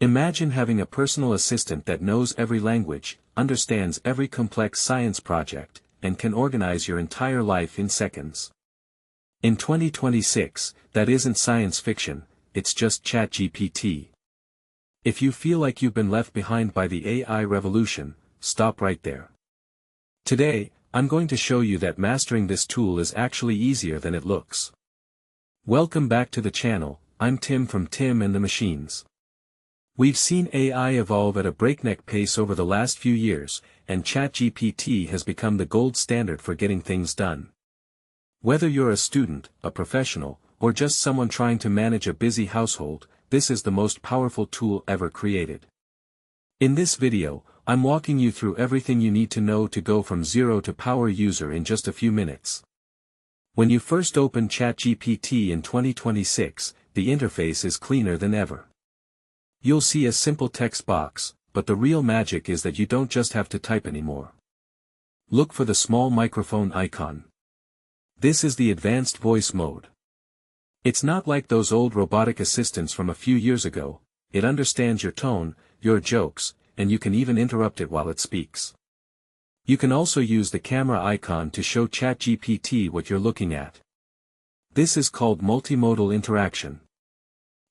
Imagine having a personal assistant that knows every language, understands every complex science project, and can organize your entire life in seconds. In 2026, that isn't science fiction, it's just ChatGPT. If you feel like you've been left behind by the AI revolution, stop right there. Today, I'm going to show you that mastering this tool is actually easier than it looks. Welcome back to the channel. I'm Tim from Tim and the Machines. We've seen AI evolve at a breakneck pace over the last few years, and ChatGPT has become the gold standard for getting things done. Whether you're a student, a professional, or just someone trying to manage a busy household, this is the most powerful tool ever created. In this video, I'm walking you through everything you need to know to go from zero to power user in just a few minutes. When you first open ChatGPT in 2026, the interface is cleaner than ever. You'll see a simple text box, but the real magic is that you don't just have to type anymore. Look for the small microphone icon. This is the advanced voice mode. It's not like those old robotic assistants from a few years ago. It understands your tone, your jokes, and you can even interrupt it while it speaks. You can also use the camera icon to show ChatGPT what you're looking at. This is called multimodal interaction.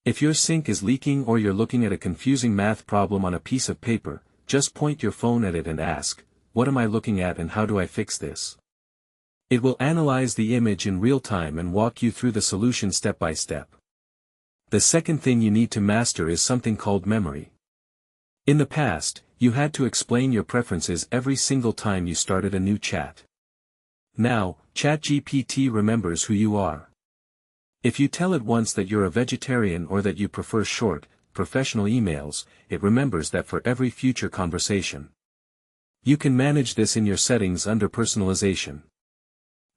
If your sink is leaking or you're looking at a confusing math problem on a piece of paper, just point your phone at it and ask, "What am I looking at and how do I fix this?" It will analyze the image in real time and walk you through the solution step by step. The second thing you need to master is something called memory. In the past, you had to explain your preferences every single time you started a new chat. Now, ChatGPT remembers who you are. If you tell it once that you're a vegetarian or that you prefer short, professional emails, it remembers that for every future conversation. You can manage this in your settings under personalization.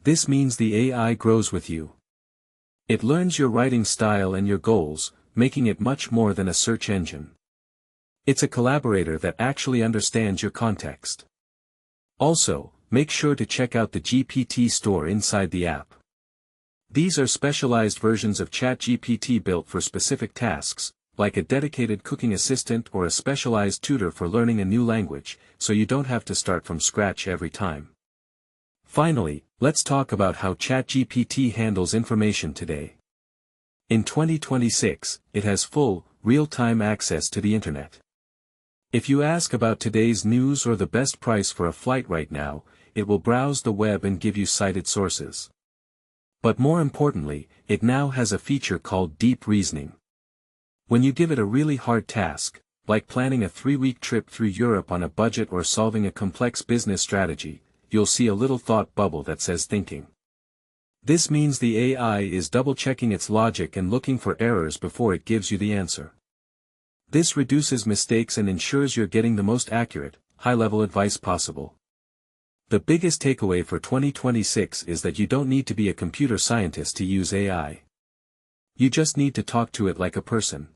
This means the AI grows with you. It learns your writing style and your goals, making it much more than a search engine. It's a collaborator that actually understands your context. Also, make sure to check out the GPT store inside the app. These are specialized versions of ChatGPT built for specific tasks, like a dedicated cooking assistant or a specialized tutor for learning a new language, so you don't have to start from scratch every time. Finally, let's talk about how ChatGPT handles information today. In 2026, it has full, real-time access to the internet. If you ask about today's news or the best price for a flight right now, it will browse the web and give you cited sources. But more importantly, it now has a feature called deep reasoning. When you give it a really hard task, like planning a 3-week trip through Europe on a budget or solving a complex business strategy, you'll see a little thought bubble that says thinking. This means the AI is double-checking its logic and looking for errors before it gives you the answer. This reduces mistakes and ensures you're getting the most accurate, high-level advice possible. The biggest takeaway for 2026 is that you don't need to be a computer scientist to use AI. You just need to talk to it like a person.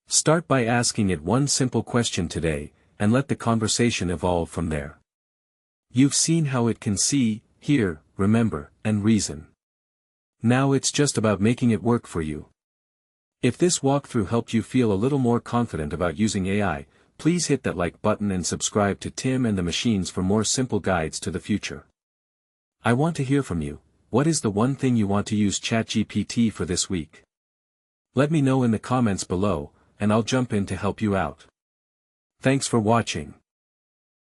Start by asking it one simple question today, and let the conversation evolve from there. You've seen how it can see, hear, remember, and reason. Now it's just about making it work for you. If this walkthrough helped you feel a little more confident about using AI, please hit that like button and subscribe to Tim and the Machines for more simple guides to the future. I want to hear from you. What is the one thing you want to use ChatGPT for this week? Let me know in the comments below, and I'll jump in to help you out. Thanks for watching.